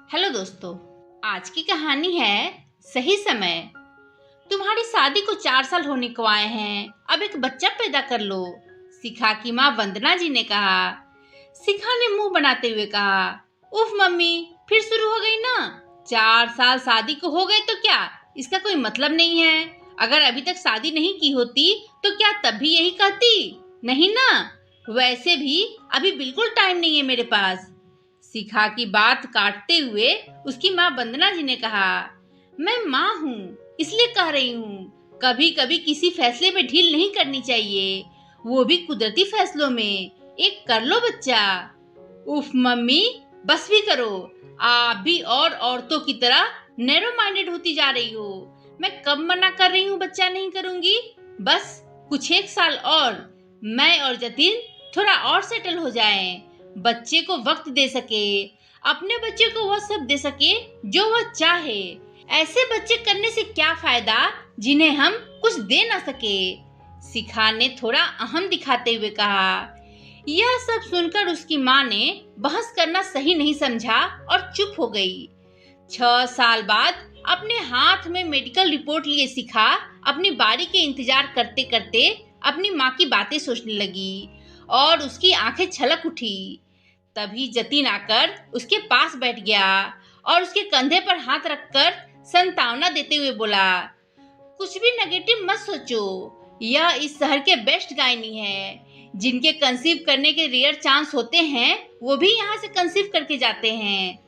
Hello दोस्तों, आज की कहानी है सही समय। तुम्हारी शादी को 4 साल होने को आए हैं, अब एक बच्चा पैदा कर लो। शिखा की माँ वंदना जी ने कहा। शिखा ने मुंह बनाते हुए कहा, उफ मम्मी, फिर शुरू हो गई ना। 4 साल शादी को हो गए तो क्या, इसका कोई मतलब नहीं है। अगर अभी तक शादी नहीं की होती तो क्या तब भी यही कहती? नहीं ना। वैसे भी अभी बिल्कुल टाइम नहीं है मेरे पास। शिखा की बात काटते हुए उसकी माँ वंदना जी ने कहा, मैं माँ हूँ इसलिए कह रही हूँ, कभी कभी किसी फैसले में ढील नहीं करनी चाहिए, वो भी कुदरती फैसलों में। एक कर लो बच्चा। उफ मम्मी, बस भी करो। आप भी और औरतों की तरह नैरो माइंडेड होती जा रही हो। मैं कब मना कर रही हूँ बच्चा नहीं करूँगी। बस कुछ 1 साल और मैं और जतिन थोड़ा और सेटल हो जाएं, बच्चे को वक्त दे सके, अपने बच्चे को वह सब दे सके जो वह चाहे। ऐसे बच्चे करने से क्या फायदा जिन्हें हम कुछ दे ना सके। शिखा ने थोड़ा अहम दिखाते हुए कहा। यह सब सुनकर उसकी माँ ने बहस करना सही नहीं समझा और चुप हो गई। 6 साल बाद अपने हाथ में मेडिकल रिपोर्ट लिए शिखा अपनी बारी के इंतजार करते करते अपनी माँ की बातें सोचने लगी और उसकी आंखें छलक उठी। तभी जतिन आकर उसके पास बैठ गया और उसके कंधे पर हाथ रखकर संतावना देते हुए बोला, कुछ भी नेगेटिव मत सोचो, यह इस शहर के बेस्ट गायनी है। जिनके कंसीव करने के रेयर चांस होते हैं वो भी यहाँ से कंसीव करके जाते हैं।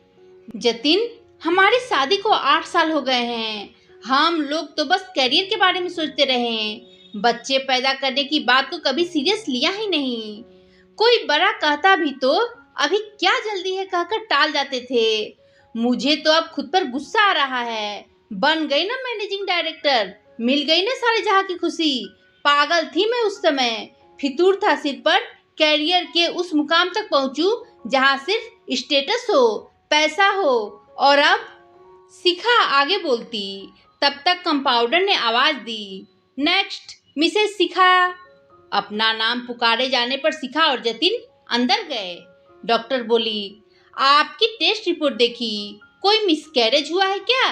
जतिन, हमारी शादी को 8 साल हो गए हैं, हम लोग तो बस करियर के बारे में सोचते रहे हैं, बच्चे पैदा करने की बात को कभी सीरियस लिया ही नहीं। कोई बड़ा कहता भी तो अभी क्या जल्दी है कहकर टाल जाते थे। मुझे तो अब खुद पर गुस्सा आ रहा है। बन गई ना मैनेजिंग डायरेक्टर, मिल गई ना सारे जहां की खुशी। पागल थी मैं उस समय, फितूर था सिर पर, कैरियर के उस मुकाम तक पहुंचूं जहां सिर्फ स्टेटस हो, पैसा हो। और अब शिखा आगे बोलती, तब तक कंपाउंडर ने आवाज दी, नेक्स्ट मिसेस शिखा। अपना नाम पुकारे जाने पर शिखा और जतिन अंदर गए। डॉक्टर बोली, आपकी टेस्ट रिपोर्ट देखी, कोई मिसकैरेज हुआ है क्या?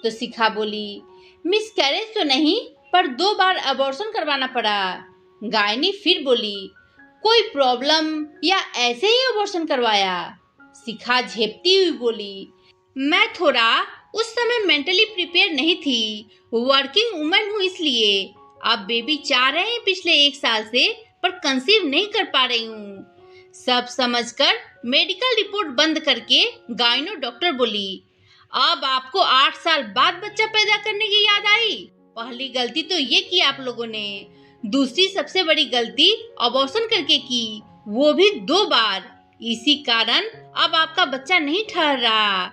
तो शिखा बोली, मिसकैरेज तो नहीं, पर 2 बार अबॉर्शन करवाना पड़ा। गायनी फिर बोली, कोई प्रॉब्लम या ऐसे ही अबॉर्शन करवाया? शिखा झेपती हुई बोली, मैं थोड़ा उस समय मेंटली प्रिपेयर नहीं थी, वर्किंग वुमन हूँ इसलिए। अब बेबी चाह रहे हैं पिछले 1 साल से, पर कंसीव नहीं कर पा रही हूँ। सब समझकर मेडिकल रिपोर्ट बंद करके गायनो डॉक्टर बोली, अब आपको 8 साल बाद बच्चा पैदा करने की याद आई? पहली गलती तो ये की आप लोगों ने, दूसरी सबसे बड़ी गलती अबॉर्शन करके की, वो भी 2 बार। इसी कारण अब आपका बच्चा नहीं ठहर रहा।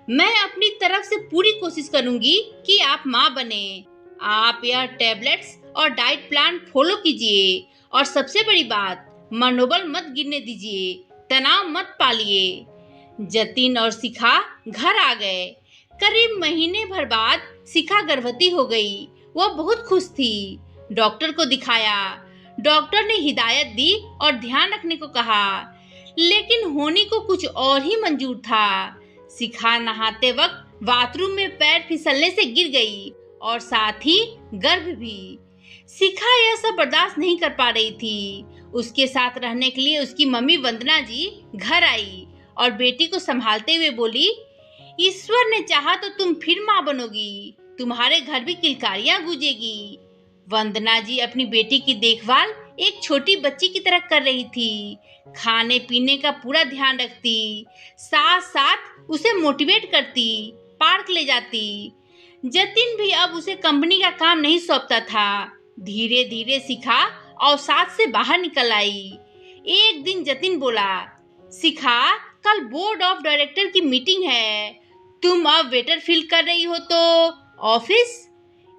मैं अपनी तरफ से पूरी कोशिश करूंगी कि आप माँ बने। आप यह टैबलेट्स और डाइट प्लान फॉलो कीजिए, और सबसे बड़ी बात, मनोबल मत गिरने दीजिए, तनाव मत पालिए। जतिन और शिखा घर आ गए। करीब महीने भर बाद शिखा गर्भवती हो गई। वह बहुत खुश थी। डॉक्टर को दिखाया। डॉक्टर ने हिदायत दी और ध्यान रखने को कहा, लेकिन होने को कुछ और ही मंजूर था। शिखा नहाते वक्त बाथरूम में पैर फिसलने से गिर गई और साथ ही गर्भ भी। शिखा यह सब बर्दाश्त नहीं कर पा रही थी। उसके साथ रहने के लिए उसकी मम्मी वंदना जी घर आई और बेटी को संभालते हुए बोली, ईश्वर ने चाहा तो तुम फिर माँ बनोगी, तुम्हारे घर भी किलकारियां गूंजेगी। वंदना जी अपनी बेटी की देखभाल एक छोटी बच्ची की तरह कर रही थी। खाने पीने का पूरा ध्यान रखती, साथ साथ उसे मोटिवेट करती, पार्क ले जाती। जतिन भी अब उसे कंपनी का काम नहीं सौंपता था। धीरे धीरे शिखा अवसाद से बाहर निकल आई। एक दिन जतिन बोला, शिखा, कल बोर्ड ऑफ डायरेक्टर की मीटिंग है, तुम अब वेटर फील कर रही हो तो ऑफिस?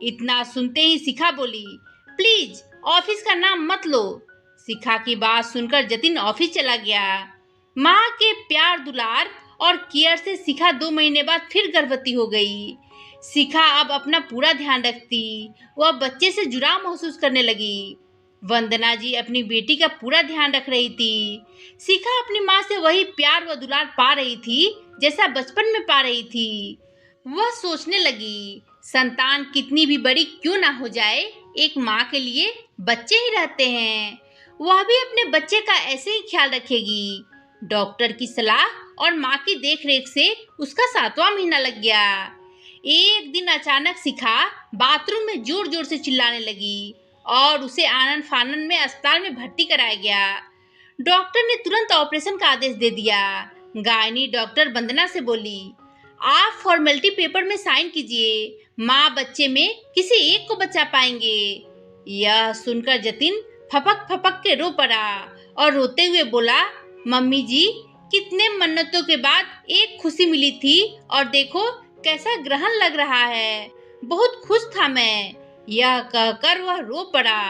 इतना सुनते ही शिखा बोली, प्लीज ऑफिस का नाम मत लो। शिखा की बात सुनकर जतिन ऑफिस चला गया। माँ के प्यार दुलार और केयर से शिखा 2 महीने बाद फिर गर्भवती हो गई। शिखा अब अपना पूरा ध्यान रखती, वह बच्चे से जुड़ाव महसूस करने लगी। वंदना जी अपनी बेटी का पूरा ध्यान रख रही थी। शिखा अपनी माँ से वही प्यार व दुलार पा रही थी जैसा बचपन में पा रही थी। वह सोचने लगी, संतान कितनी भी बड़ी क्यों ना हो जाए, एक माँ के लिए बच्चे ही रहते हैं। वह भी अपने बच्चे का ऐसे ही ख्याल रखेगी। डॉक्टर की सलाह और माँ की देखरेख से उसका 7वां महीना लग गया। एक दिन अचानक शिखा बाथरूम में जोर जोर से चिल्लाने लगी और उसे आनन फानन में अस्पताल में भर्ती कराया गया। डॉक्टर ने तुरंत ऑपरेशन का आदेश दे दिया। गायनी डॉक्टर वंदना से बोली, आप फॉर्मेलिटी पेपर में साइन कीजिए, माँ बच्चे में किसी एक को बचा पाएंगे। यह सुनकर जतिन फपक फपक के रो पड़ा और रोते हुए बोला, मम्मी जी, कितने मन्नतों के बाद एक खुशी मिली थी और देखो कैसा ग्रहण लग रहा है। बहुत खुश था मैं। यह कहकर वह रो पड़ा।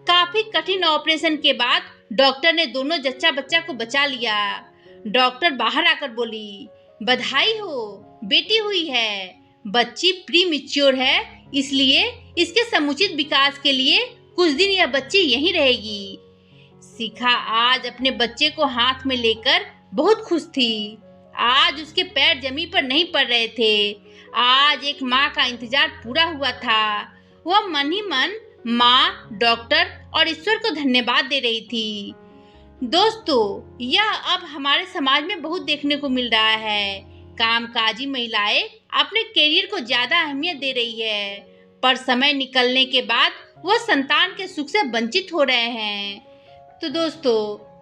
काफी कठिन ऑपरेशन के बाद डॉक्टर ने दोनों जच्चा बच्चा को बचा लिया। डॉक्टर बाहर आकर बोली, बधाई हो, बेटी हुई है। बच्ची प्री मैच्योर है, इसलिए इसके समुचित विकास के लिए कुछ दिन यह बच्ची यहीं रहेगी। शिखा आज अपने बच्चे को हाथ में लेकर बहुत खुश थी। आज उसके पैर जमीन पर नहीं पड़ रहे थे। आज एक माँ का इंतजार पूरा हुआ था। वह मन ही मन माँ, डॉक्टर और ईश्वर को धन्यवाद दे रही थी। दोस्तों, यह अब हमारे समाज में बहुत देखने को मिल रहा है। कामकाजी महिलाएं अपने करियर को ज्यादा अहमियत दे रही है, पर समय निकलने के बाद वह संतान के सुख से वंचित हो रहे हैं। तो दोस्तों,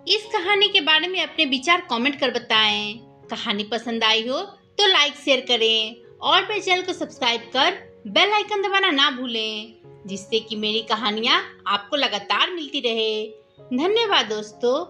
इस कहानी के बारे में अपने विचार कमेंट कर बताएं। कहानी पसंद आई हो तो लाइक शेयर करें और मेरे चैनल को सब्सक्राइब कर बेल आइकन दबाना ना भूलें, जिससे कि मेरी कहानियाँ आपको लगातार मिलती रहे। धन्यवाद दोस्तों।